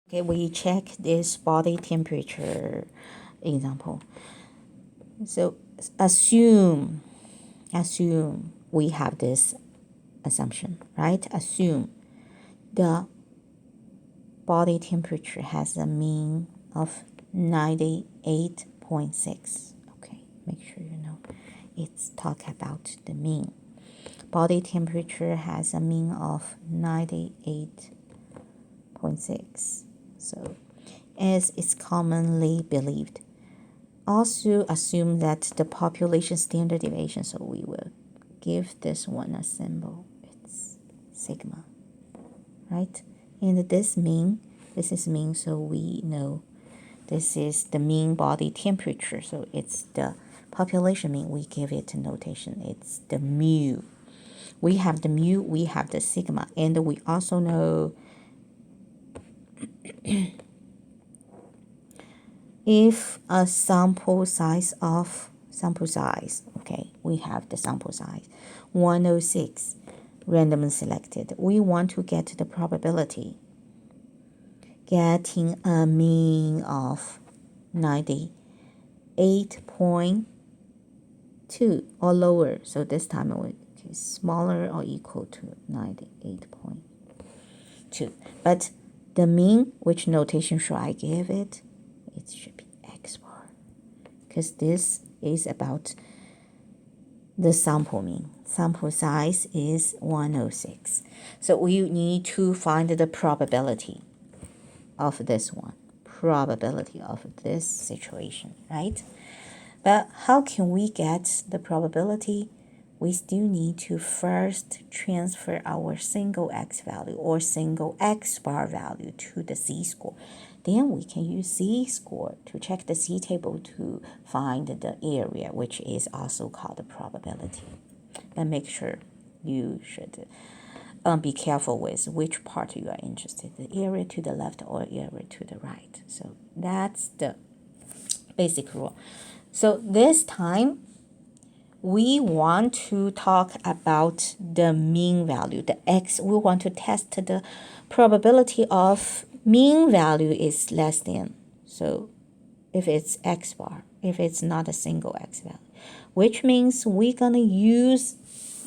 Okay, we check this body temperature example. So assume we have this assumption, right? Assume the body temperature has a mean of 98.6. Okay, make sure you know it's talk about the mean. Body temperature has a mean of 98.6. So, as is commonly believed, also assume that the population standard deviation, so we will give this one a symbol. It's sigma, right? And this is mean, so we know this is the mean body temperature. So it's the population mean. We give it a notation. It's the mu. We have the mu, we have the sigma, and we also know if a sample size, okay, we have the sample size 106 randomly selected. We want to get the probability getting a mean of 98.2 or lower. So this time it is smaller or equal to 98.2. But the mean, which notation should I give it? It should be X bar, because this is about the sample mean. Sample size is 106. So we need to find the probability of this one, probability of this situation, right? But how can we get the probability? We still need to first transfer our single x value or single x bar value to the z-score. Then we can use z-score to check the z-table to find the area, which is also called the probability. And make sure you should be careful with which part you are interested in, the area to the left or area to the right. So that's the basic rule. So this time, we want to talk about the mean value, the x. We want to test the probability of mean value is less than. So if it's x bar, if it's not a single x value, which means we're going to use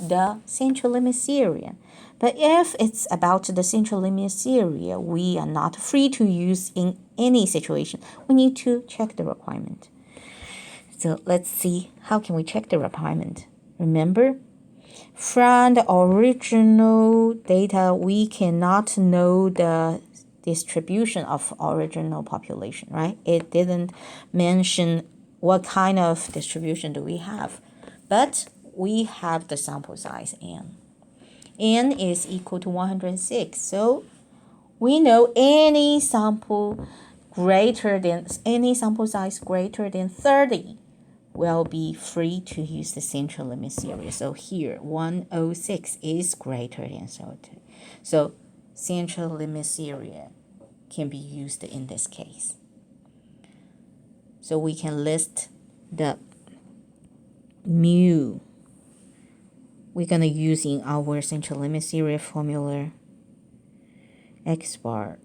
the central limit theorem. But if it's about the central limit theorem, we are not free to use in any situation. We need to check the requirement. So let's see, how can we check the requirement? Remember, from the original data, we cannot know the distribution of original population, right? It didn't mention what kind of distribution do we have. But we have the sample size n. N is equal to 106. So we know any sample size greater than 30 will be free to use the central limit theory. So here 106 is greater than 30. So central limit theory can be used in this case. So we can list the mu we're going to use in our central limit theory formula. X bar,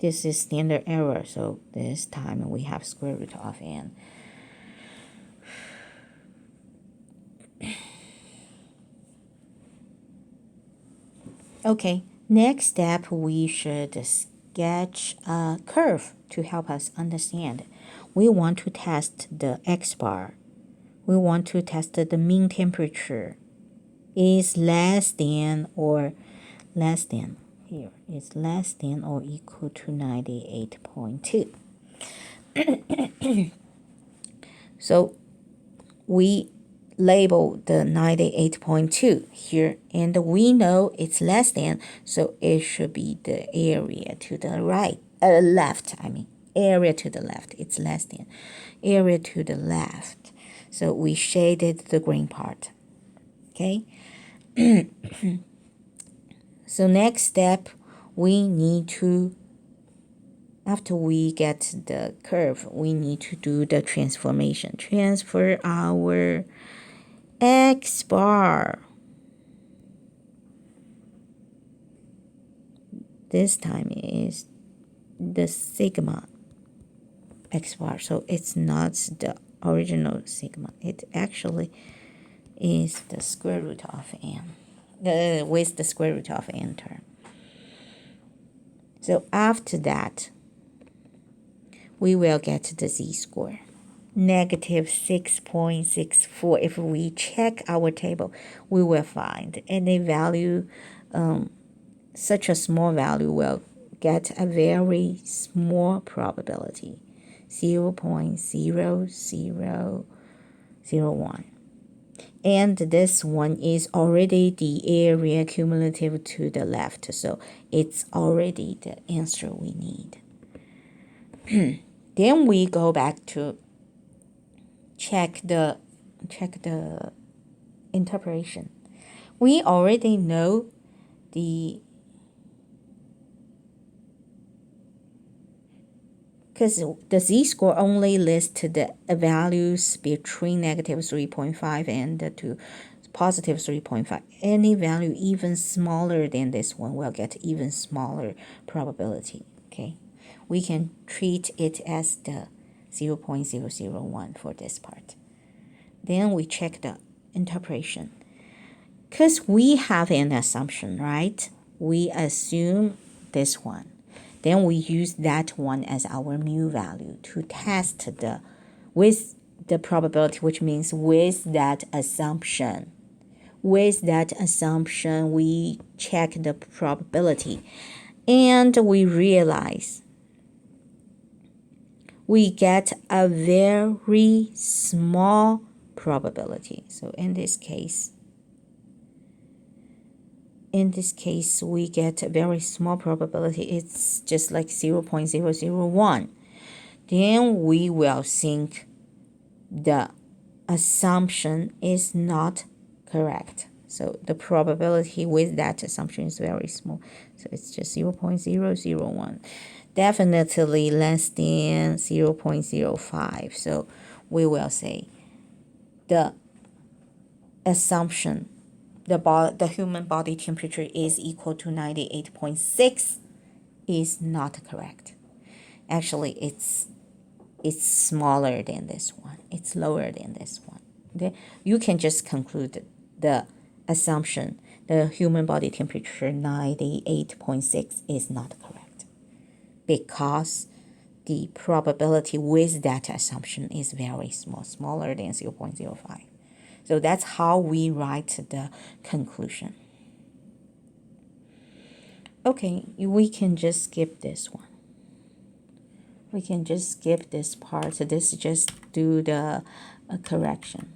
this is standard error, so this time we have square root of n. Okay, next step, we should sketch a curve to help us understand. We want to test the x bar. We want to test the mean temperature is less than or less than. Here is less than or equal to 98.2. So we label the 98.2 here, and we know it's less than, so it should be the area to the left. Area to the left. It's less than. Area to the left. So we shaded the green part. Okay. So next step, we need to, after we get the curve, we need to do the transformation. Transfer our x bar. This time is the sigma x bar. So it's not the original sigma. It actually is the square root of n, with the square root of n term. So after that, we will get the z-score. Negative 6.64. If we check our table, we will find any value, such a small value will get a very small probability, 0.0001. And this one is already the area cumulative to the left, so it's already the answer we need. Then we go back to check the interpretation. We already know because the z-score only lists the values between negative 3.5 and to positive 3.5. Any value even smaller than this one will get even smaller probability. Okay, we can treat it as the 0.001 for this part. Then we check the interpretation. Because we have an assumption, right? We assume this one. Then we use that one as our mu value to test with the probability, which means with that assumption. With that assumption, we check the probability. And we realize we get a very small probability. So in this case, we get a very small probability. It's just like 0.001. Then we will think the assumption is not correct. So the probability with that assumption is very small. So it's just 0.001. Definitely less than 0.05. So we will say the assumption, the human body temperature is equal to 98.6 is not correct. Actually, it's smaller than this one. It's lower than this one. Okay? You can just conclude the assumption, the human body temperature 98.6 is not correct, because the probability with that assumption is very small, smaller than 0.05. So that's how we write the conclusion. Okay, we can just skip this one. We can just skip this part. So this just do the correction.